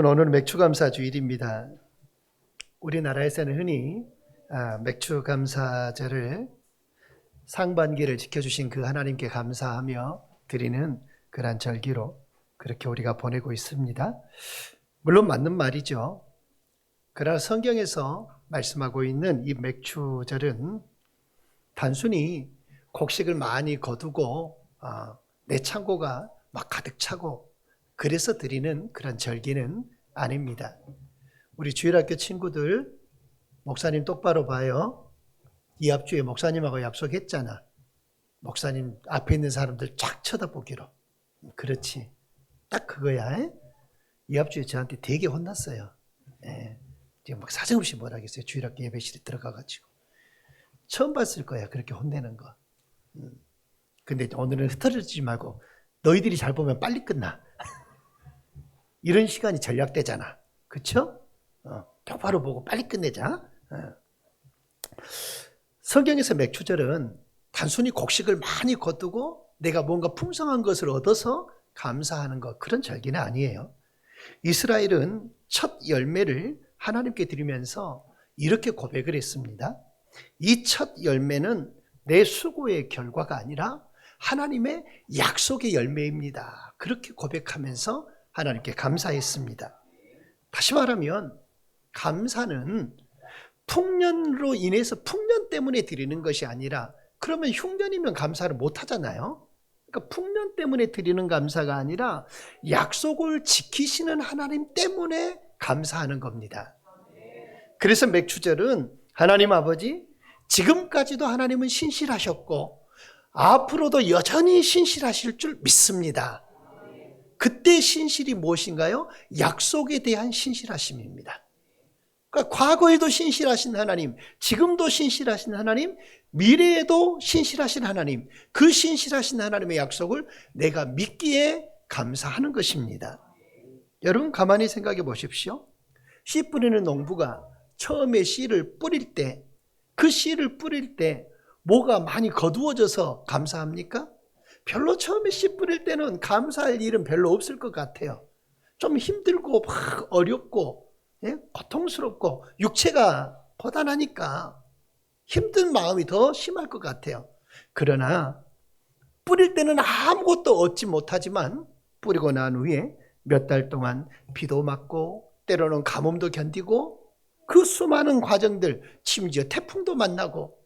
오늘은 맥주감사 주일입니다. 우리나라에서는 흔히 맥주감사절을 상반기를 지켜주신 그 하나님께 감사하며 드리는 그러한 절기로 그렇게 우리가 보내고 있습니다. 물론 맞는 말이죠. 그러나 성경에서 말씀하고 있는 이 맥주절은 단순히 곡식을 많이 거두고 내 창고가 막 가득 차고 그래서 드리는 그런 절기는 아닙니다. 우리 주일학교 친구들 목사님 똑바로 봐요. 이 앞주에 목사님하고 약속했잖아. 목사님 앞에 있는 사람들 쫙 쳐다보기로. 그렇지. 딱 그거야. 이 앞주에 저한테 되게 혼났어요. 지금 막 사정없이 뭐라 하겠어요. 주일학교 예배실에 들어가가지고. 처음 봤을 거야. 그렇게 혼내는 거. 근데 오늘은 흐트러지지 말고 너희들이 잘 보면 빨리 끝나. 이런 시간이 전략되잖아. 그쵸? 똑바로 보고 빨리 끝내자. 성경에서 맥주절은 단순히 곡식을 많이 거두고 내가 뭔가 풍성한 것을 얻어서 감사하는 것, 그런 절기는 아니에요. 이스라엘은 첫 열매를 하나님께 드리면서 이렇게 고백을 했습니다. 이 첫 열매는 내 수고의 결과가 아니라 하나님의 약속의 열매입니다. 그렇게 고백하면서 하나님께 감사했습니다. 다시 말하면 감사는 풍년으로 인해서 풍년 때문에 드리는 것이 아니라, 그러면 흉년이면 감사를 못 하잖아요. 그러니까 풍년 때문에 드리는 감사가 아니라 약속을 지키시는 하나님 때문에 감사하는 겁니다. 그래서 맥주절은 하나님 아버지, 지금까지도 하나님은 신실하셨고 앞으로도 여전히 신실하실 줄 믿습니다. 그때 신실이 무엇인가요? 약속에 대한 신실하심입니다. 그러니까 과거에도 신실하신 하나님, 지금도 신실하신 하나님, 미래에도 신실하신 하나님, 그 신실하신 하나님의 약속을 내가 믿기에 감사하는 것입니다. 여러분 가만히 생각해 보십시오. 씨 뿌리는 농부가 처음에 씨를 뿌릴 때, 그 씨를 뿌릴 때 뭐가 많이 거두어져서 감사합니까? 별로 처음에 씨 뿌릴 때는 감사할 일은 별로 없을 것 같아요. 좀 힘들고 막 어렵고 고통스럽고 육체가 고단하니까 힘든 마음이 더 심할 것 같아요. 그러나 뿌릴 때는 아무것도 얻지 못하지만 뿌리고 난 후에 몇 달 동안 비도 맞고 때로는 가뭄도 견디고 그 수많은 과정들, 심지어 태풍도 만나고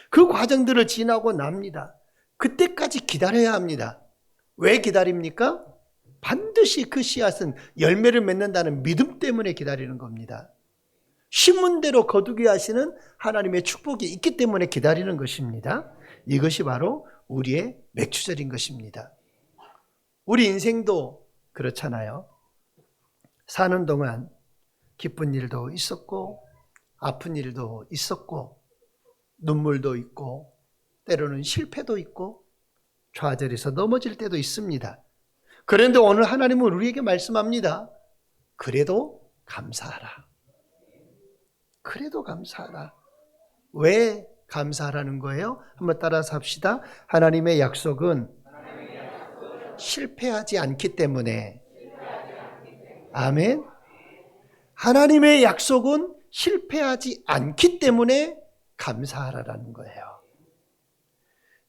그 과정들을 지나고 납니다. 그때까지 기다려야 합니다. 왜 기다립니까? 반드시 그 씨앗은 열매를 맺는다는 믿음 때문에 기다리는 겁니다. 심은 대로 거두게 하시는 하나님의 축복이 있기 때문에 기다리는 것입니다. 이것이 바로 우리의 맥주절인 것입니다. 우리 인생도 그렇잖아요. 사는 동안 기쁜 일도 있었고 아픈 일도 있었고 눈물도 있고 때로는 실패도 있고 좌절해서 넘어질 때도 있습니다. 그런데 오늘 하나님은 우리에게 말씀합니다. 그래도 감사하라. 그래도 감사하라. 왜 감사하라는 거예요? 한번 따라서 합시다. 하나님의 약속은 실패하지 않기 때문에. 아멘. 하나님의 약속은 실패하지 않기 때문에 감사하라는 거예요.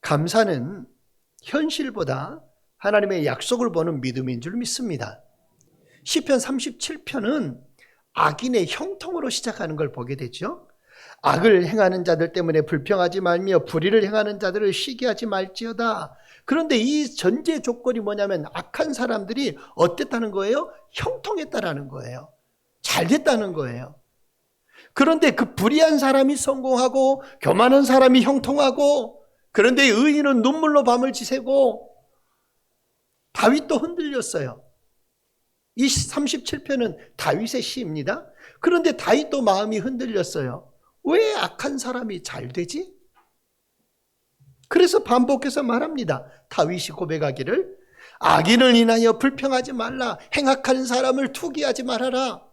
감사는 현실보다 하나님의 약속을 보는 믿음인 줄 믿습니다. 시편 37편은 악인의 형통으로 시작하는 걸 보게 되죠. 악을 행하는 자들 때문에 불평하지 말며 불의를 행하는 자들을 시기하지 말지어다. 그런데 이 전제 조건이 뭐냐면 악한 사람들이 어땠다는 거예요? 형통했다라는 거예요. 잘 됐다는 거예요. 그런데 그 불의한 사람이 성공하고 교만한 사람이 형통하고, 그런데 의인은 눈물로 밤을 지새고, 다윗도 흔들렸어요. 이 37편은 다윗의 시입니다. 그런데 다윗도 마음이 흔들렸어요. 왜 악한 사람이 잘 되지? 그래서 반복해서 말합니다. 다윗이 고백하기를 악인을 인하여 불평하지 말라. 행악한 사람을 투기하지 말아라.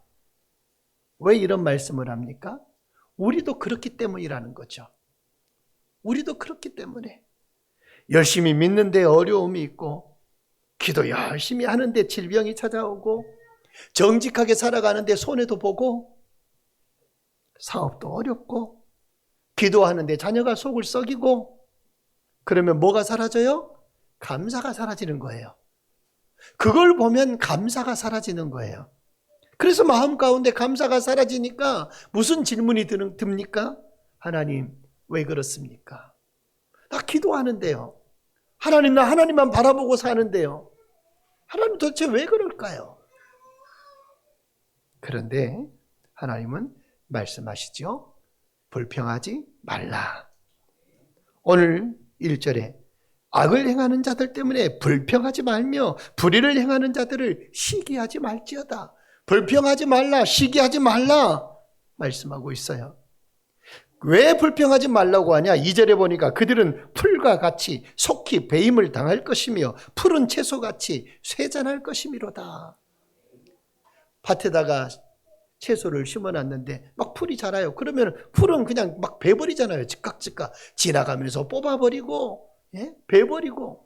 왜 이런 말씀을 합니까? 우리도 그렇기 때문이라는 거죠. 우리도 그렇기 때문에 열심히 믿는데 어려움이 있고, 기도 열심히 하는데 질병이 찾아오고, 정직하게 살아가는데 손해도 보고, 사업도 어렵고, 기도하는데 자녀가 속을 썩이고, 그러면 뭐가 사라져요? 감사가 사라지는 거예요. 그걸 보면 감사가 사라지는 거예요. 그래서 마음 가운데 감사가 사라지니까 무슨 질문이 듭니까? 하나님, 왜 그렇습니까? 나 기도하는데요. 하나님, 나 하나님만 바라보고 사는데요. 하나님 도대체 왜 그럴까요? 그런데 하나님은 말씀하시죠. 불평하지 말라. 오늘 1절에 악을 행하는 자들 때문에 불평하지 말며 불의를 행하는 자들을 시기하지 말지어다. 불평하지 말라, 시기하지 말라 말씀하고 있어요. 왜 불평하지 말라고 하냐? 2절에 보니까 그들은 풀과 같이 속히 배임을 당할 것이며 푸른 채소같이 쇠잔할 것이미로다. 밭에다가 채소를 심어놨는데 막 풀이 자라요. 그러면 풀은 그냥 막 베버리잖아요. 즉각 지나가면서 뽑아버리고, 베버리고.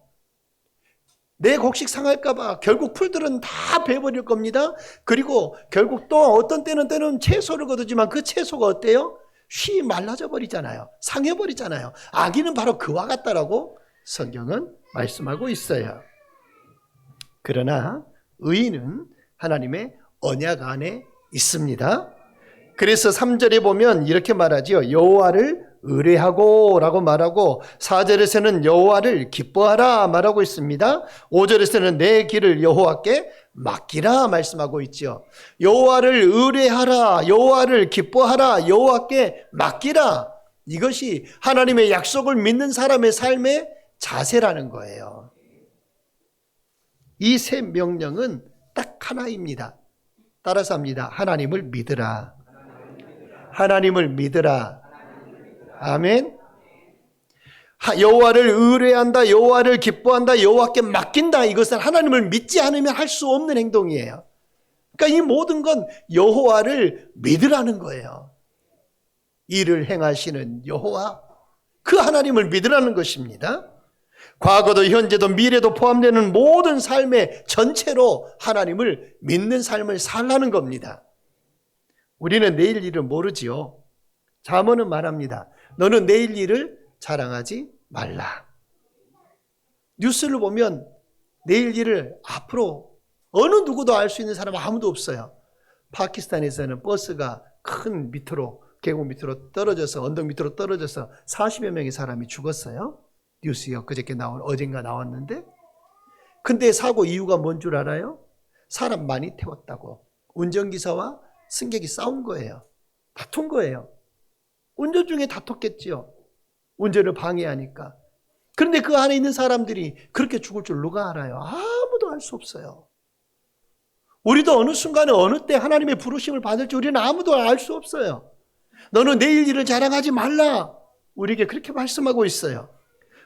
내 곡식 상할까 봐 결국 풀들은 다 베버릴 겁니다. 그리고 결국 또 어떤 때는 채소를 거두지만 그 채소가 어때요? 쉬 말라져 버리잖아요. 상해버리잖아요. 악인은 바로 그와 같다라고 성경은 말씀하고 있어요. 그러나 의인은 하나님의 언약 안에 있습니다. 그래서 3절에 보면 이렇게 말하지요. 여호와를 의뢰하고 라고 말하고 4절에서는 여호와를 기뻐하라 말하고 있습니다. 5절에서는 내 길을 여호와께 맡기라 말씀하고 있죠. 여호와를 의뢰하라, 여호와를 기뻐하라, 여호와께 맡기라. 이것이 하나님의 약속을 믿는 사람의 삶의 자세라는 거예요. 이 세 명령은 딱 하나입니다. 따라서 합니다. 하나님을 믿으라. 하나님을 믿으라. 아멘. 여호와를 의뢰한다, 여호와를 기뻐한다, 여호와께 맡긴다. 이것은 하나님을 믿지 않으면 할 수 없는 행동이에요. 그러니까 이 모든 건 여호와를 믿으라는 거예요. 이를 행하시는 여호와, 그 하나님을 믿으라는 것입니다. 과거도 현재도 미래도 포함되는 모든 삶의 전체로 하나님을 믿는 삶을 살라는 겁니다. 우리는 내일 일을 모르지요. 잠언은 말합니다. 너는 내일 일을 자랑하지 말라. 뉴스를 보면 내일 일을 앞으로 어느 누구도 알 수 있는 사람 아무도 없어요. 파키스탄에서는 버스가 큰 밑으로, 계곡 밑으로 떨어져서, 언덕 밑으로 떨어져서 40여 명의 사람이 죽었어요. 뉴스에 엊그저께 어젠가 나왔는데. 근데 사고 이유가 뭔 줄 알아요? 사람 많이 태웠다고. 운전기사와 승객이 싸운 거예요. 다툰 거예요. 운전 중에 다퉜겠지요. 운전을 방해하니까. 그런데 그 안에 있는 사람들이 그렇게 죽을 줄 누가 알아요? 아무도 알 수 없어요. 우리도 어느 순간에 어느 때 하나님의 부르심을 받을지 우리는 아무도 알 수 없어요. 너는 내일 일을 자랑하지 말라. 우리에게 그렇게 말씀하고 있어요.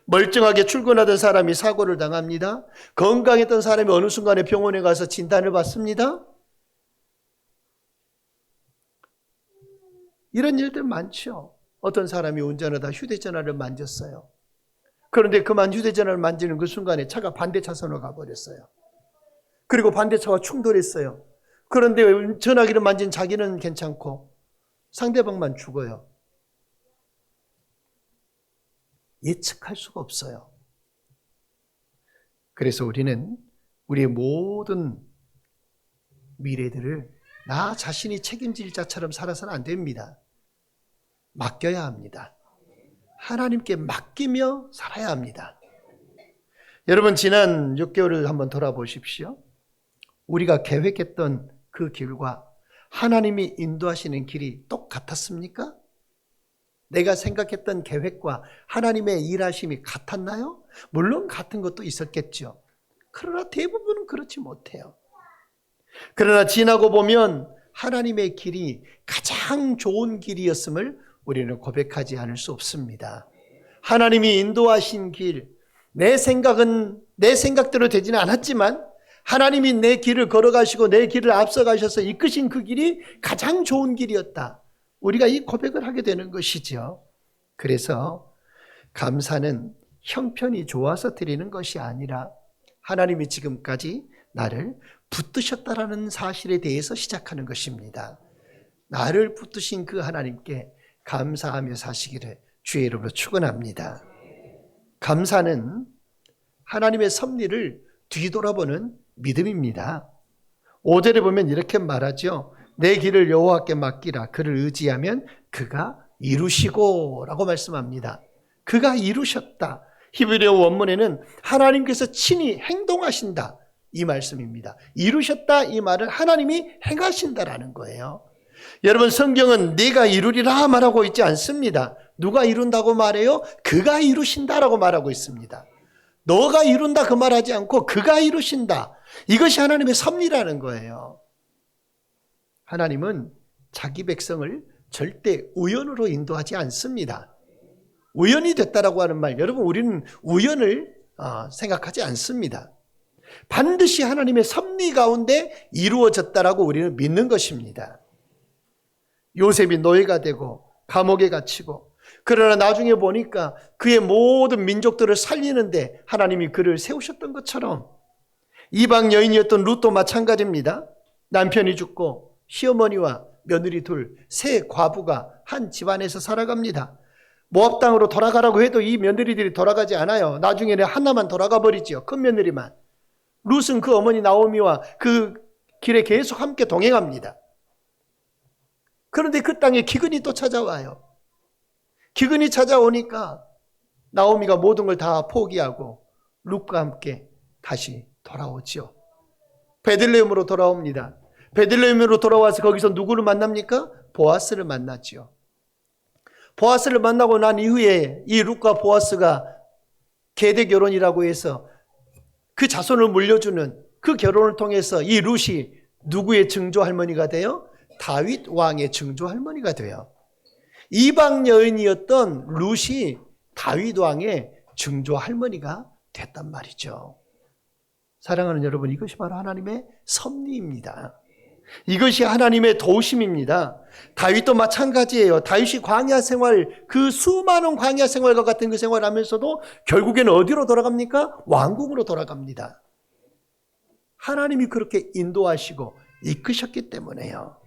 멀쩡하게 출근하던 사람이 사고를 당합니다. 건강했던 사람이 어느 순간에 병원에 가서 진단을 받습니다. 이런 일들 많죠. 어떤 사람이 운전하다 휴대전화를 만졌어요. 그런데 그만 휴대전화를 만지는 그 순간에 차가 반대 차선으로 가버렸어요. 그리고 반대차와 충돌했어요. 그런데 전화기를 만진 자기는 괜찮고 상대방만 죽어요. 예측할 수가 없어요. 그래서 우리는 우리의 모든 미래들을 나 자신이 책임질 자처럼 살아서는 안 됩니다. 맡겨야 합니다. 하나님께 맡기며 살아야 합니다. 여러분, 지난 6개월을 한번 돌아보십시오. 우리가 계획했던 그 길과 하나님이 인도하시는 길이 똑같았습니까? 내가 생각했던 계획과 하나님의 일하심이 같았나요? 물론 같은 것도 있었겠죠. 그러나 대부분은 그렇지 못해요. 그러나 지나고 보면 하나님의 길이 가장 좋은 길이었음을 우리는 고백하지 않을 수 없습니다. 하나님이 인도하신 길, 내 생각은 내 생각대로 되지는 않았지만 하나님이 내 길을 걸어가시고 내 길을 앞서가셔서 이끄신 그 길이 가장 좋은 길이었다. 우리가 이 고백을 하게 되는 것이죠. 그래서 감사는 형편이 좋아서 드리는 것이 아니라 하나님이 지금까지 나를 붙드셨다라는 사실에 대해서 시작하는 것입니다. 나를 붙드신 그 하나님께 감사하며 사시기를 주의 이름으로 축원합니다. 감사는 하나님의 섭리를 뒤돌아보는 믿음입니다. 5절에 보면 이렇게 말하죠. 내 길을 여호와께 맡기라. 그를 의지하면 그가 이루시고 라고 말씀합니다. 그가 이루셨다. 히브리어 원문에는 하나님께서 친히 행동하신다 이 말씀입니다. 이루셨다 이 말은 하나님이 행하신다라는 거예요. 여러분, 성경은 네가 이루리라 말하고 있지 않습니다. 누가 이룬다고 말해요? 그가 이루신다라고 말하고 있습니다. 너가 이룬다 그 말하지 않고 그가 이루신다. 이것이 하나님의 섭리라는 거예요. 하나님은 자기 백성을 절대 우연으로 인도하지 않습니다. 우연이 됐다라고 하는 말, 여러분, 우리는 우연을 생각하지 않습니다. 반드시 하나님의 섭리 가운데 이루어졌다라고 우리는 믿는 것입니다. 요셉이 노예가 되고 감옥에 갇히고, 그러나 나중에 보니까 그의 모든 민족들을 살리는데 하나님이 그를 세우셨던 것처럼 이방 여인이었던 룻도 마찬가지입니다. 남편이 죽고 시어머니와 며느리 둘, 세 과부가 한 집안에서 살아갑니다. 모압 땅으로 돌아가라고 해도 이 며느리들이 돌아가지 않아요. 나중에는 하나만 돌아가 버리지요. 큰 며느리만. 룻은 그 어머니 나오미와 그 길에 계속 함께 동행합니다. 그런데 그 땅에 기근이 또 찾아와요. 기근이 찾아오니까 나오미가 모든 걸 다 포기하고 룻과 함께 다시 돌아오죠. 베들레헴으로 돌아옵니다. 베들레헴으로 돌아와서 거기서 누구를 만납니까? 보아스를 만났죠. 보아스를 만나고 난 이후에 이 룻과 보아스가 계대 결혼이라고 해서 그 자손을 물려주는 그 결혼을 통해서 이 룻이 누구의 증조 할머니가 돼요? 다윗 왕의 증조 할머니가 돼요. 이방 여인이었던 룻이 다윗 왕의 증조 할머니가 됐단 말이죠. 사랑하는 여러분, 이것이 바로 하나님의 섭리입니다. 이것이 하나님의 도우심입니다. 다윗도 마찬가지예요. 다윗이 광야 생활, 그 수많은 광야 생활과 같은 그 생활을 하면서도 결국에는 어디로 돌아갑니까? 왕궁으로 돌아갑니다. 하나님이 그렇게 인도하시고 이끄셨기 때문에요.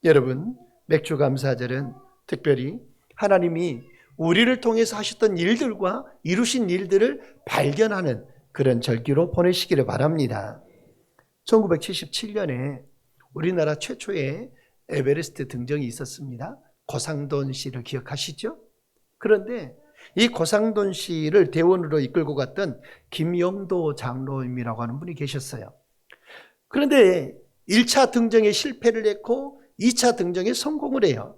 여러분, 맥주감사절은 특별히 하나님이 우리를 통해서 하셨던 일들과 이루신 일들을 발견하는 그런 절기로 보내시기를 바랍니다. 1977년에 우리나라 최초의 에베레스트 등정이 있었습니다. 고상돈 씨를 기억하시죠? 그런데 이 고상돈 씨를 대원으로 이끌고 갔던 김영도 장로님이라고 하는 분이 계셨어요. 그런데 1차 등정에 실패를 했고 2차 등정에 성공을 해요.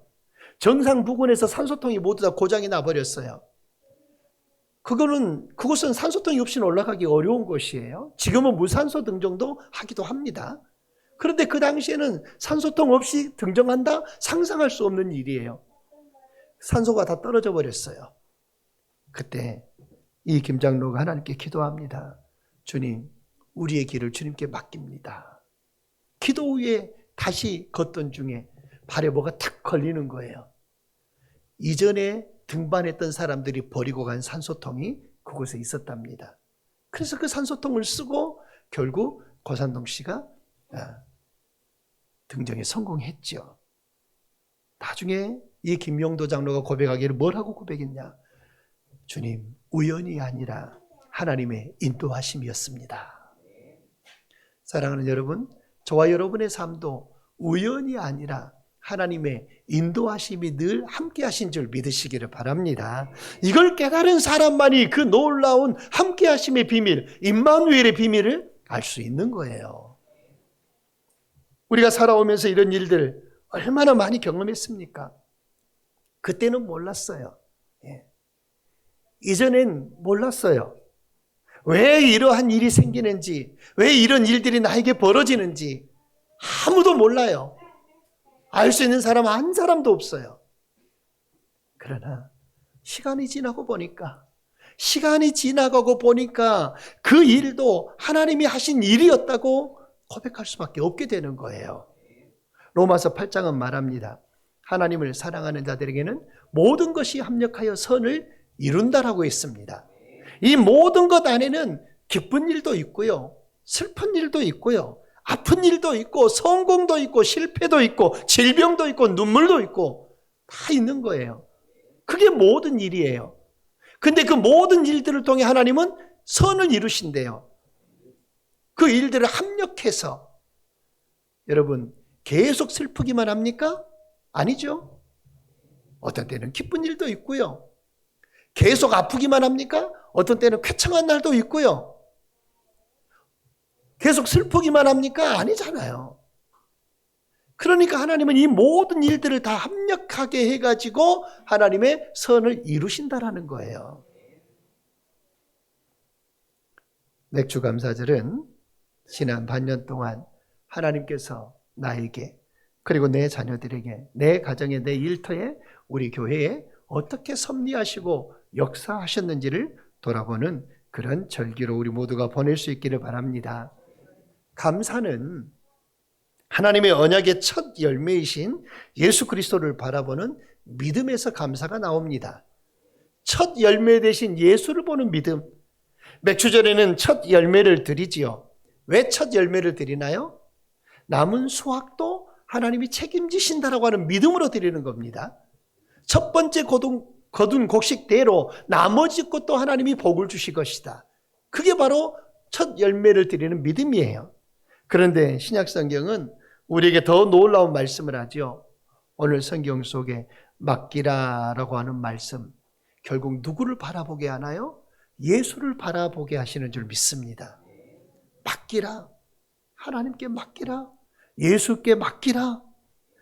정상 부근에서 산소통이 모두 다 고장이 나버렸어요. 그곳은 산소통이 없이는 올라가기 어려운 곳이에요. 지금은 무산소 등정도 하기도 합니다. 그런데 그 당시에는 산소통 없이 등정한다? 상상할 수 없는 일이에요. 산소가 다 떨어져 버렸어요. 그때 이 김장로가 하나님께 기도합니다. 주님, 우리의 길을 주님께 맡깁니다. 기도 후에 다시 걷던 중에 발에 뭐가 탁 걸리는 거예요. 이전에 등반했던 사람들이 버리고 간 산소통이 그곳에 있었답니다. 그래서 그 산소통을 쓰고 결국 고산동 씨가 등정에 성공했죠. 나중에 이 김용도 장로가 고백하기를 뭘 하고 고백했냐? 주님, 우연이 아니라 하나님의 인도하심이었습니다. 사랑하는 여러분, 저와 여러분의 삶도 우연이 아니라 하나님의 인도하심이 늘 함께 하신 줄 믿으시기를 바랍니다. 이걸 깨달은 사람만이 그 놀라운 함께 하심의 비밀, 임마누엘의 비밀을 알 수 있는 거예요. 우리가 살아오면서 이런 일들 얼마나 많이 경험했습니까? 그때는 몰랐어요. 이전엔 몰랐어요. 왜 이러한 일이 생기는지, 왜 이런 일들이 나에게 벌어지는지 아무도 몰라요. 알 수 있는 사람 한 사람도 없어요. 그러나 시간이 지나고 보니까 그 일도 하나님이 하신 일이었다고 고백할 수밖에 없게 되는 거예요. 로마서 8장은 말합니다. 하나님을 사랑하는 자들에게는 모든 것이 합력하여 선을 이룬다라고 했습니다. 이 모든 것 안에는 기쁜 일도 있고요, 슬픈 일도 있고요. 아픈 일도 있고 성공도 있고 실패도 있고 질병도 있고 눈물도 있고 다 있는 거예요. 그게 모든 일이에요. 근데 그 모든 일들을 통해 하나님은 선을 이루신대요. 그 일들을 합력해서 여러분 계속 슬프기만 합니까? 아니죠. 어떤 때는 기쁜 일도 있고요. 계속 아프기만 합니까? 어떤 때는 쾌청한 날도 있고요. 계속 슬프기만 합니까? 아니잖아요. 그러니까 하나님은 이 모든 일들을 다 합력하게 해가지고 하나님의 선을 이루신다라는 거예요. 맥주감사절은 지난 반년 동안 하나님께서 나에게 그리고 내 자녀들에게 내 가정에 내 일터에 우리 교회에 어떻게 섭리하시고 역사하셨는지를 돌아보는 그런 절기로 우리 모두가 보낼 수 있기를 바랍니다. 감사는 하나님의 언약의 첫 열매이신 예수 그리스도를 바라보는 믿음에서 감사가 나옵니다. 첫 열매 대신 예수를 보는 믿음. 맥주절에는 첫 열매를 드리지요. 왜 첫 열매를 드리나요? 남은 수확도 하나님이 책임지신다라고 하는 믿음으로 드리는 겁니다. 첫 번째 거둔 곡식대로 나머지 것도 하나님이 복을 주실 것이다. 그게 바로 첫 열매를 드리는 믿음이에요. 그런데 신약성경은 우리에게 더 놀라운 말씀을 하죠. 오늘 성경 속에 맡기라라고 하는 말씀, 결국 누구를 바라보게 하나요? 예수를 바라보게 하시는 줄 믿습니다. 맡기라. 하나님께 맡기라. 예수께 맡기라.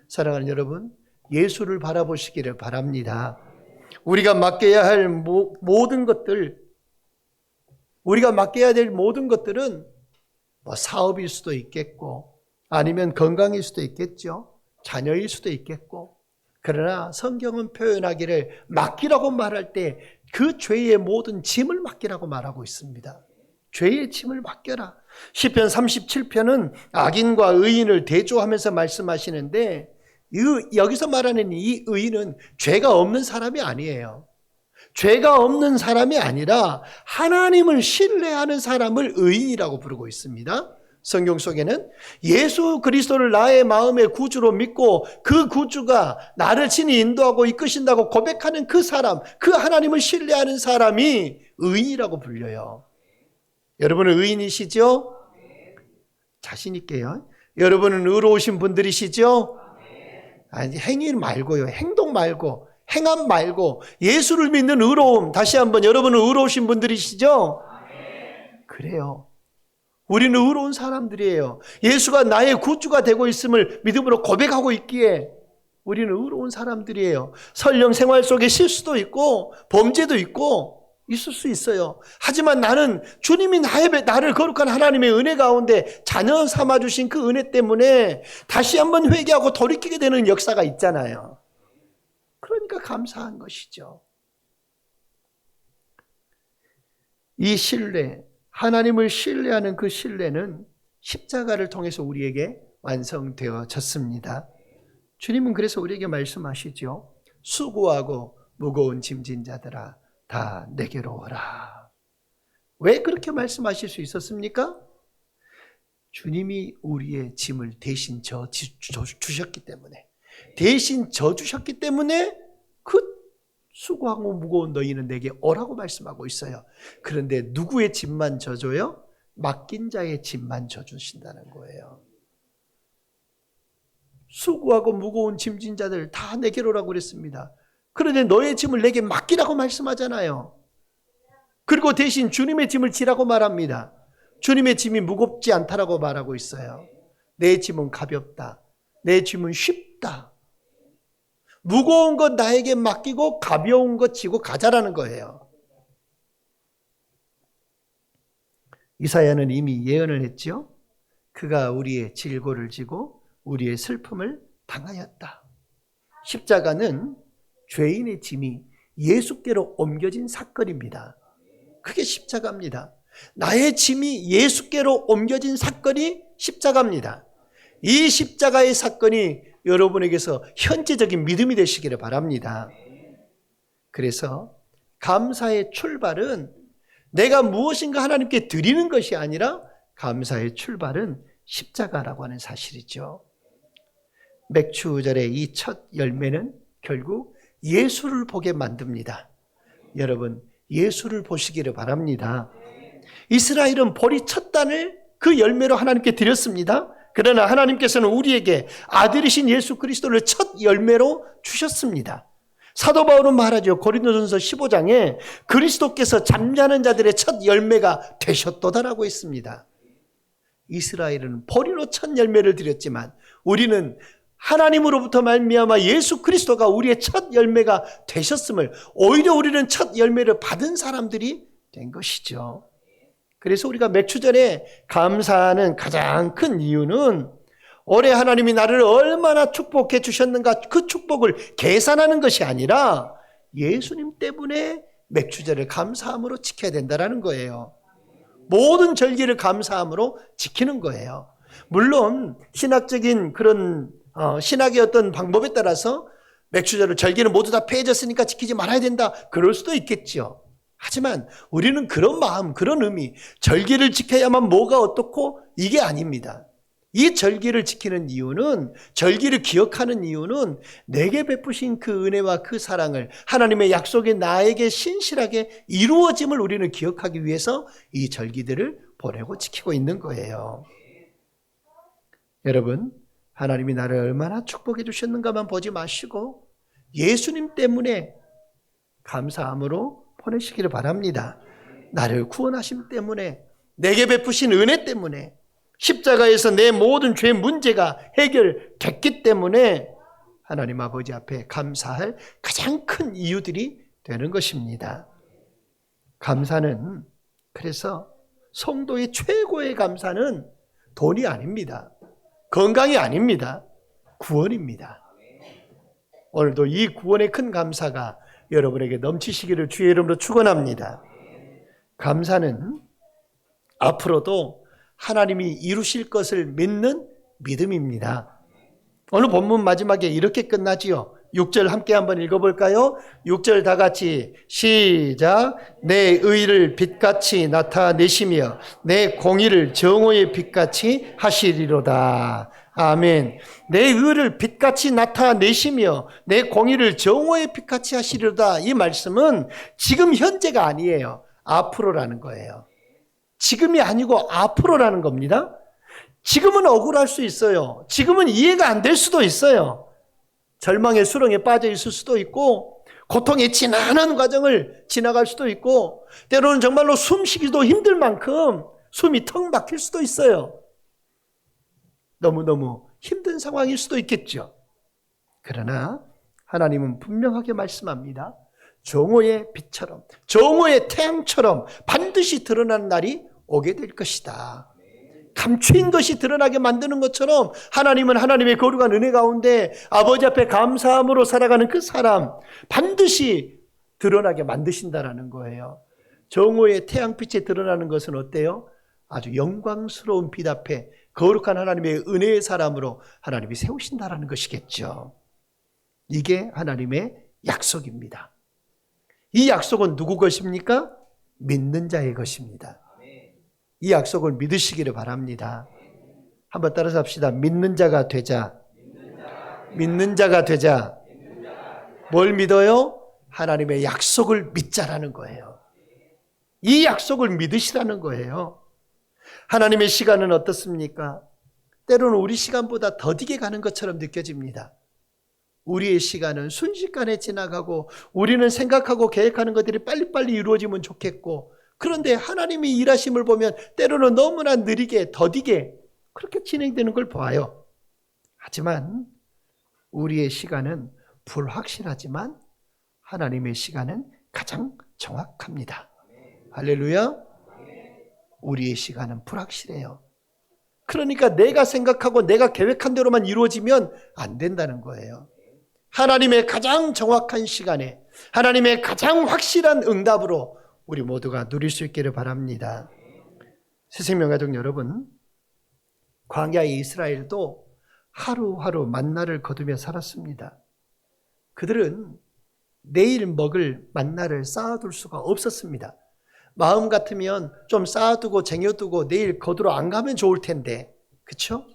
사랑하는 여러분, 예수를 바라보시기를 바랍니다. 우리가 맡겨야 할 모든 것들, 우리가 맡겨야 될 모든 것들은 사업일 수도 있겠고 아니면 건강일 수도 있겠죠. 자녀일 수도 있겠고. 그러나 성경은 표현하기를 맡기라고 말할 때 그 죄의 모든 짐을 맡기라고 말하고 있습니다. 죄의 짐을 맡겨라. 시편 37편은 악인과 의인을 대조하면서 말씀하시는데 여기서 말하는 이 의인은 죄가 없는 사람이 아니에요. 죄가 없는 사람이 아니라 하나님을 신뢰하는 사람을 의인이라고 부르고 있습니다. 성경 속에는 예수 그리스도를 나의 마음의 구주로 믿고 그 구주가 나를 친히 인도하고 이끄신다고 고백하는 그 사람, 그 하나님을 신뢰하는 사람이 의인이라고 불려요. 여러분은 의인이시죠? 자신 있게요. 여러분은 의로우신 분들이시죠? 아니, 행위 말고요. 행동 말고, 행함 말고 예수를 믿는 의로움. 다시 한번 여러분은 의로우신 분들이시죠? 그래요. 우리는 의로운 사람들이에요. 예수가 나의 구주가 되고 있음을 믿음으로 고백하고 있기에 우리는 의로운 사람들이에요. 설령 생활 속에 실수도 있고 범죄도 있고 있을 수 있어요. 하지만 나는 주님이 나를 거룩한 하나님의 은혜 가운데 자녀 삼아주신 그 은혜 때문에 다시 한번 회개하고 돌이키게 되는 역사가 있잖아요. 그러니까 감사한 것이죠. 이 신뢰, 하나님을 신뢰하는 그 신뢰는 십자가를 통해서 우리에게 완성되어졌습니다. 주님은 그래서 우리에게 말씀하시죠. 수고하고 무거운 짐진 자들아 다 내게로 오라. 왜 그렇게 말씀하실 수 있었습니까? 주님이 우리의 짐을 대신 주셨기 때문에, 대신 져주셨기 때문에 그 수고하고 무거운 너희는 내게 오라고 말씀하고 있어요. 그런데 누구의 짐만 져줘요? 맡긴 자의 짐만 져주신다는 거예요. 수고하고 무거운 짐진 자들 다 내게로 오라고 그랬습니다. 그런데 너의 짐을 내게 맡기라고 말씀하잖아요. 그리고 대신 주님의 짐을 지라고 말합니다. 주님의 짐이 무겁지 않다라고 말하고 있어요. 내 짐은 가볍다. 내 짐은 쉽다. 무거운 것 나에게 맡기고 가벼운 것 지고 가자라는 거예요. 이사야는 이미 예언을 했죠. 그가 우리의 질고를 지고 우리의 슬픔을 당하였다. 십자가는 죄인의 짐이 예수께로 옮겨진 사건입니다. 그게 십자가입니다. 나의 짐이 예수께로 옮겨진 사건이 십자가입니다. 이 십자가의 사건이 여러분에게서 현재적인 믿음이 되시기를 바랍니다. 그래서 감사의 출발은 내가 무엇인가 하나님께 드리는 것이 아니라 감사의 출발은 십자가라고 하는 사실이죠. 맥추절의 이 첫 열매는 결국 예수를 보게 만듭니다. 여러분, 예수를 보시기를 바랍니다. 이스라엘은 보리 첫 단을 그 열매로 하나님께 드렸습니다. 그러나 하나님께서는 우리에게 아들이신 예수 그리스도를 첫 열매로 주셨습니다. 사도 바울은 말하죠. 고린도전서 15장에 그리스도께서 잠자는 자들의 첫 열매가 되셨도다라고 했습니다. 이스라엘은 보리로 첫 열매를 드렸지만 우리는 하나님으로부터 말미암아 예수 그리스도가 우리의 첫 열매가 되셨음을, 오히려 우리는 첫 열매를 받은 사람들이 된 것이죠. 그래서 우리가 맥추절에 감사하는 가장 큰 이유는 올해 하나님이 나를 얼마나 축복해 주셨는가, 그 축복을 계산하는 것이 아니라 예수님 때문에 맥추절을 감사함으로 지켜야 된다는 거예요. 모든 절기를 감사함으로 지키는 거예요. 물론 신학적인 그런 신학의 어떤 방법에 따라서 맥추절을, 절기는 모두 다 폐해졌으니까 지키지 말아야 된다, 그럴 수도 있겠죠. 하지만 우리는 그런 마음, 그런 의미, 절기를 지켜야만 뭐가 어떻고, 이게 아닙니다. 이 절기를 지키는 이유는, 절기를 기억하는 이유는 내게 베푸신 그 은혜와 그 사랑을, 하나님의 약속이 나에게 신실하게 이루어짐을 우리는 기억하기 위해서 이 절기들을 보내고 지키고 있는 거예요. 여러분, 하나님이 나를 얼마나 축복해 주셨는가만 보지 마시고 예수님 때문에 감사함으로 보내시기를 바랍니다. 나를 구원하심 때문에, 내게 베푸신 은혜 때문에, 십자가에서 내 모든 죄 문제가 해결됐기 때문에 하나님 아버지 앞에 감사할 가장 큰 이유들이 되는 것입니다. 감사는, 그래서 성도의 최고의 감사는 돈이 아닙니다. 건강이 아닙니다. 구원입니다. 오늘도 이 구원의 큰 감사가 여러분에게 넘치시기를 주의 이름으로 축원합니다. 감사는 앞으로도 하나님이 이루실 것을 믿는 믿음입니다. 오늘 본문 마지막에 이렇게 끝나지요. 6절 함께 한번 읽어볼까요? 6절 다 같이 시작. 내 의를 빛같이 나타내시며 내 공의를 정오의 빛같이 하시리로다. 아멘. 내 의를 빛같이 나타내시며 내 공의를 정오의 빛같이 하시리로다. 이 말씀은 지금 현재가 아니에요. 앞으로라는 거예요. 지금이 아니고 앞으로라는 겁니다. 지금은 억울할 수 있어요. 지금은 이해가 안 될 수도 있어요. 절망의 수렁에 빠져 있을 수도 있고, 고통의 지난한 과정을 지나갈 수도 있고, 때로는 정말로 숨쉬기도 힘들 만큼 숨이 턱 막힐 수도 있어요. 너무너무 힘든 상황일 수도 있겠죠. 그러나 하나님은 분명하게 말씀합니다. 정오의 빛처럼, 정오의 태양처럼 반드시 드러나는 날이 오게 될 것이다. 감추인 것이 드러나게 만드는 것처럼 하나님은 하나님의 거룩한 은혜 가운데 아버지 앞에 감사함으로 살아가는 그 사람 반드시 드러나게 만드신다라는 거예요. 정오의 태양빛에 드러나는 것은 어때요? 아주 영광스러운 빛 앞에 거룩한 하나님의 은혜의 사람으로 하나님이 세우신다라는 것이겠죠. 이게 하나님의 약속입니다. 이 약속은 누구 것입니까? 믿는 자의 것입니다. 이 약속을 믿으시기를 바랍니다. 한번 따라서 합시다. 믿는 자가 되자. 믿는 자가 되자. 뭘 믿어요? 하나님의 약속을 믿자라는 거예요. 이 약속을 믿으시라는 거예요. 하나님의 시간은 어떻습니까? 때로는 우리 시간보다 더디게 가는 것처럼 느껴집니다. 우리의 시간은 순식간에 지나가고 우리는 생각하고 계획하는 것들이 빨리빨리 이루어지면 좋겠고, 그런데 하나님이 일하심을 보면 때로는 너무나 느리게 더디게 그렇게 진행되는 걸 보아요. 하지만 우리의 시간은 불확실하지만 하나님의 시간은 가장 정확합니다. 할렐루야. 우리의 시간은 불확실해요. 그러니까 내가 생각하고 내가 계획한 대로만 이루어지면 안 된다는 거예요. 하나님의 가장 정확한 시간에 하나님의 가장 확실한 응답으로 우리 모두가 누릴 수 있기를 바랍니다. 새생명가족 여러분, 광야의 이스라엘도 하루하루 만나를 거두며 살았습니다. 그들은 내일 먹을 만나를 쌓아둘 수가 없었습니다. 마음 같으면 좀 쌓아두고 쟁여두고 내일 거두러 안 가면 좋을 텐데, 그렇죠?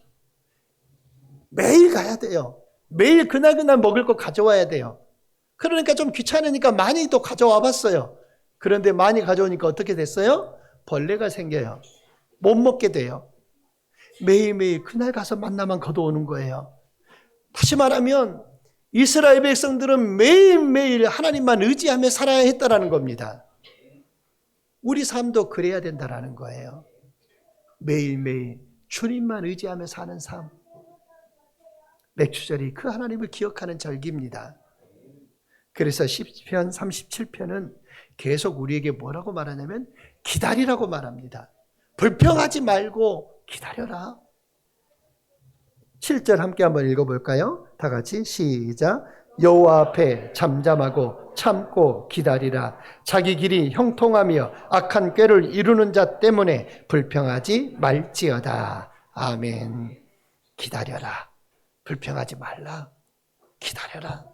매일 가야 돼요. 매일 그날 먹을 거 가져와야 돼요. 그러니까 좀 귀찮으니까 많이 또 가져와 봤어요. 그런데 많이 가져오니까 어떻게 됐어요? 벌레가 생겨요. 못 먹게 돼요. 매일매일 그날 가서 만나만 거둬오는 거예요. 다시 말하면 이스라엘 백성들은 매일매일 하나님만 의지하며 살아야 했다라는 겁니다. 우리 삶도 그래야 된다라는 거예요. 매일매일 주님만 의지하며 사는 삶. 맥주절이 그 하나님을 기억하는 절기입니다. 그래서 시편 37편은 계속 우리에게 뭐라고 말하냐면 기다리라고 말합니다. 불평하지 말고 기다려라. 7절 함께 한번 읽어볼까요? 다 같이 시작. 여호와 앞에 잠잠하고 참고 기다리라. 자기 길이 형통하며 악한 꾀를 이루는 자 때문에 불평하지 말지어다. 아멘. 기다려라. 불평하지 말라. 기다려라.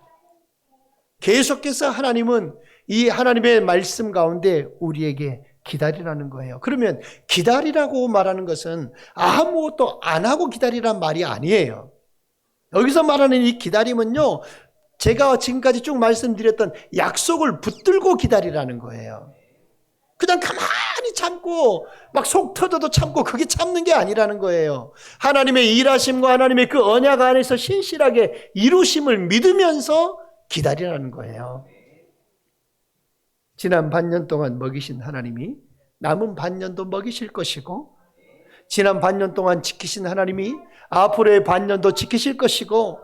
계속해서 하나님은 이 하나님의 말씀 가운데 우리에게 기다리라는 거예요. 그러면 기다리라고 말하는 것은 아무것도 안 하고 기다리란 말이 아니에요. 여기서 말하는 이 기다림은요, 제가 지금까지 쭉 말씀드렸던 약속을 붙들고 기다리라는 거예요. 그냥 가만히 참고 막 속 터져도 참고 그게 참는 게 아니라는 거예요. 하나님의 일하심과 하나님의 그 언약 안에서 신실하게 이루심을 믿으면서 기다리라는 거예요. 지난 반년 동안 먹이신 하나님이 남은 반년도 먹이실 것이고, 지난 반년 동안 지키신 하나님이 앞으로의 반년도 지키실 것이고,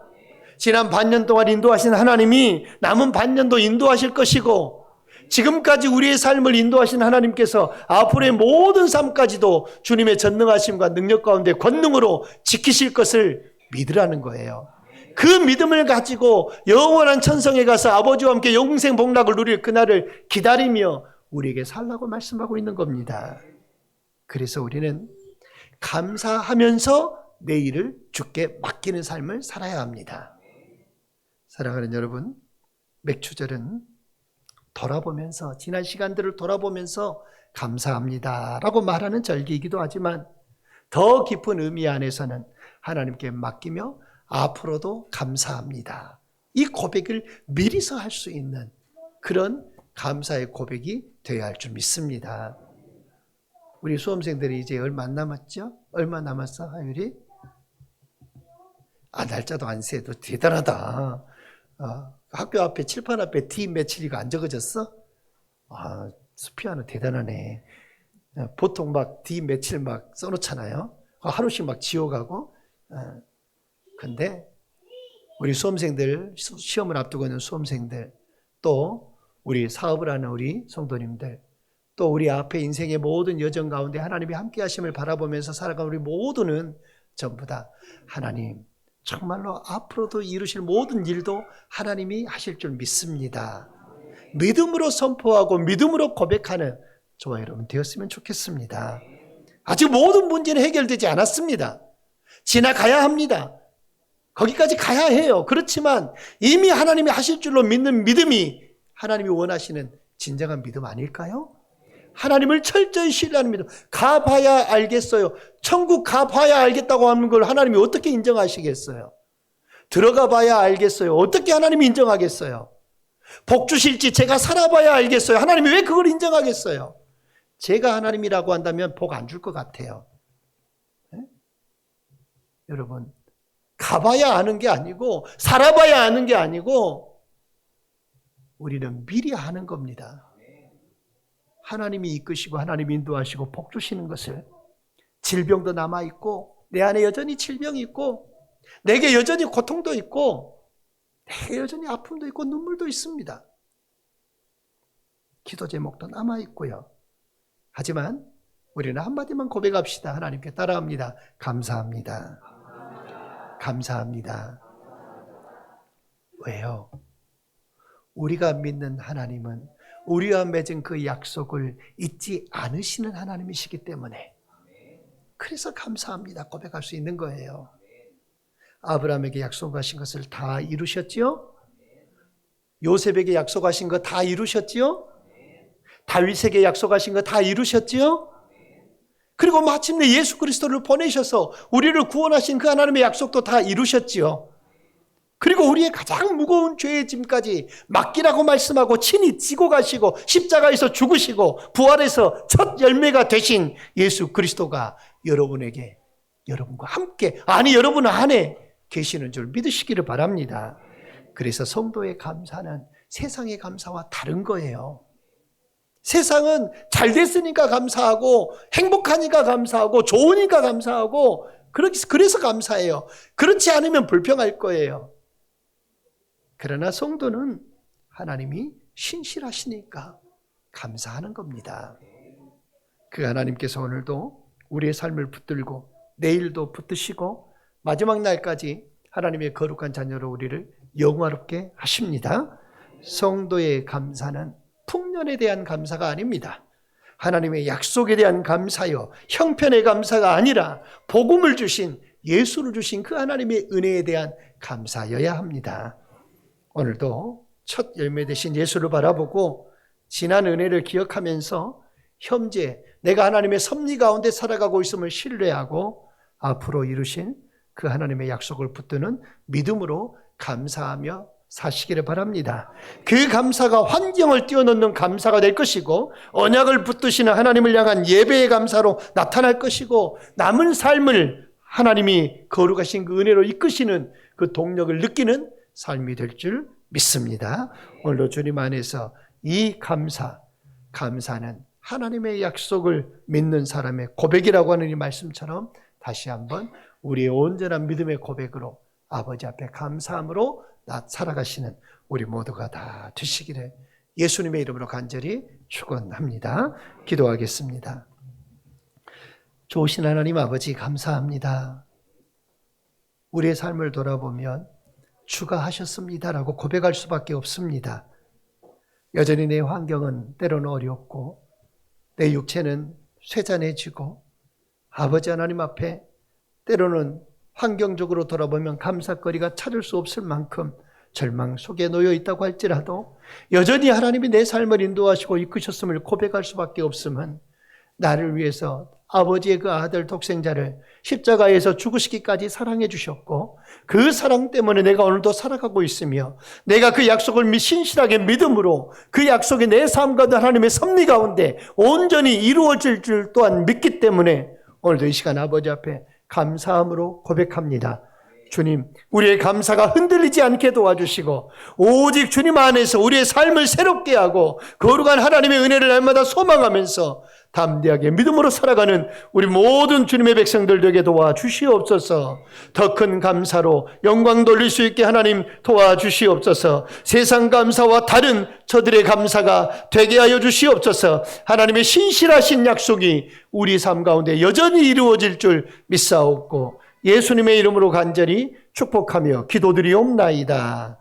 지난 반년 동안 인도하신 하나님이 남은 반년도 인도하실 것이고, 지금까지 우리의 삶을 인도하신 하나님께서 앞으로의 모든 삶까지도 주님의 전능하심과 능력 가운데 권능으로 지키실 것을 믿으라는 거예요. 그 믿음을 가지고 영원한 천성에 가서 아버지와 함께 영생 복락을 누릴 그날을 기다리며 우리에게 살라고 말씀하고 있는 겁니다. 그래서 우리는 감사하면서 내일을 주께 맡기는 삶을 살아야 합니다. 사랑하는 여러분, 맥추절은 돌아보면서, 지난 시간들을 돌아보면서 감사합니다 라고 말하는 절기이기도 하지만, 더 깊은 의미 안에서는 하나님께 맡기며 앞으로도 감사합니다, 이 고백을 미리서 할 수 있는 그런 감사의 고백이 되어야 할 줄 믿습니다. 우리 수험생들이 이제 얼마 안 남았죠? 얼마 남았어, 하율이? 날짜도 안 세도 대단하다. 학교 앞에 칠판 앞에 D 며칠이가 안 적어졌어? 수피아는 대단하네. 보통 막 D 며칠 막 써놓잖아요. 하루씩 막 지워가고. 근데 우리 수험생들, 시험을 앞두고 있는 수험생들, 또 우리 사업을 하는 우리 성도님들, 또 우리 앞에 인생의 모든 여정 가운데 하나님이 함께 하심을 바라보면서 살아가는 우리 모두는 전부 다 하나님, 정말로 앞으로도 이루실 모든 일도 하나님이 하실 줄 믿습니다. 믿음으로 선포하고 믿음으로 고백하는 저와 여러분 되었으면 좋겠습니다. 아직 모든 문제는 해결되지 않았습니다. 지나가야 합니다. 거기까지 가야 해요. 그렇지만 이미 하나님이 하실 줄로 믿는 믿음이 하나님이 원하시는 진정한 믿음 아닐까요? 하나님을 철저히 신뢰하는 믿음. 가봐야 알겠어요. 천국 가봐야 알겠다고 하는 걸 하나님이 어떻게 인정하시겠어요? 들어가 봐야 알겠어요. 어떻게 하나님이 인정하겠어요? 복 주실지 제가 살아봐야 알겠어요. 하나님이 왜 그걸 인정하겠어요? 제가 하나님이라고 한다면 복 안 줄 것 같아요. 네? 여러분, 가봐야 아는 게 아니고 살아봐야 아는 게 아니고 우리는 미리 하는 겁니다. 하나님이 이끄시고 하나님이 인도하시고 복 주시는 것을, 질병도 남아있고 내 안에 여전히 질병이 있고 내게 여전히 고통도 있고 내게 여전히 아픔도 있고 눈물도 있습니다. 기도 제목도 남아있고요. 하지만 우리는 한마디만 고백합시다. 하나님께 따라합니다. 감사합니다. 감사합니다. 왜요? 우리가 믿는 하나님은 우리와 맺은 그 약속을 잊지 않으시는 하나님이시기 때문에, 그래서 감사합니다 고백할 수 있는 거예요. 아브라함에게 약속하신 것을 다 이루셨지요? 요셉에게 약속하신 거 다 이루셨지요? 다윗에게 약속하신 거 다 이루셨지요? 그리고 마침내 예수 그리스도를 보내셔서 우리를 구원하신 그 하나님의 약속도 다 이루셨지요. 그리고 우리의 가장 무거운 죄의 짐까지 맡기라고 말씀하고 친히 지고 가시고 십자가에서 죽으시고 부활해서 첫 열매가 되신 예수 그리스도가 여러분에게, 여러분과 함께, 아니 여러분 안에 계시는 줄 믿으시기를 바랍니다. 그래서 성도의 감사는 세상의 감사와 다른 거예요. 세상은 잘 됐으니까 감사하고 행복하니까 감사하고 좋으니까 감사하고 그래서 감사해요. 그렇지 않으면 불평할 거예요. 그러나 성도는 하나님이 신실하시니까 감사하는 겁니다. 그 하나님께서 오늘도 우리의 삶을 붙들고 내일도 붙드시고 마지막 날까지 하나님의 거룩한 자녀로 우리를 영화롭게 하십니다. 성도의 감사는 풍년에 대한 감사가 아닙니다. 하나님의 약속에 대한 감사요, 형편의 감사가 아니라 복음을 주신, 예수를 주신 그 하나님의 은혜에 대한 감사여야 합니다. 오늘도 첫 열매 되신 예수를 바라보고 지난 은혜를 기억하면서 현재 내가 하나님의 섭리 가운데 살아가고 있음을 신뢰하고 앞으로 이루신 그 하나님의 약속을 붙드는 믿음으로 감사하며 사시기를 바랍니다. 그 감사가 환경을 뛰어넘는 감사가 될 것이고 언약을 붙드시는 하나님을 향한 예배의 감사로 나타날 것이고 남은 삶을 하나님이 거룩하신 그 은혜로 이끄시는 그 동력을 느끼는 삶이 될 줄 믿습니다. 오늘도 주님 안에서 이 감사는 하나님의 약속을 믿는 사람의 고백이라고 하는 이 말씀처럼 다시 한번 우리의 온전한 믿음의 고백으로 아버지 앞에 감사함으로 살아가시는 우리 모두가 다 되시기를 예수님의 이름으로 간절히 축원합니다. 기도하겠습니다. 좋으신 하나님 아버지 감사합니다. 우리의 삶을 돌아보면 주가 하셨습니다라고 고백할 수밖에 없습니다. 여전히 내 환경은 때로는 어렵고 내 육체는 쇠잔해지고 아버지 하나님 앞에 때로는 환경적으로 돌아보면 감사거리가 찾을 수 없을 만큼 절망 속에 놓여 있다고 할지라도 여전히 하나님이 내 삶을 인도하시고 이끄셨음을 고백할 수밖에 없음은 나를 위해서 아버지의 그 아들 독생자를 십자가에서 죽으시기까지 사랑해 주셨고 그 사랑 때문에 내가 오늘도 살아가고 있으며 내가 그 약속을 신실하게 믿음으로 그 약속이 내 삶과 하나님의 섭리 가운데 온전히 이루어질 줄 또한 믿기 때문에 오늘도 이 시간 아버지 앞에 감사함으로 고백합니다. 주님, 우리의 감사가 흔들리지 않게 도와주시고 오직 주님 안에서 우리의 삶을 새롭게 하고 거룩한 하나님의 은혜를 날마다 소망하면서 담대하게 믿음으로 살아가는 우리 모든 주님의 백성들 되게 도와주시옵소서. 더 큰 감사로 영광 돌릴 수 있게 하나님 도와주시옵소서. 세상 감사와 다른 저들의 감사가 되게 하여 주시옵소서. 하나님의 신실하신 약속이 우리 삶 가운데 여전히 이루어질 줄 믿사옵고 예수님의 이름으로 간절히 축복하며 기도드리옵나이다.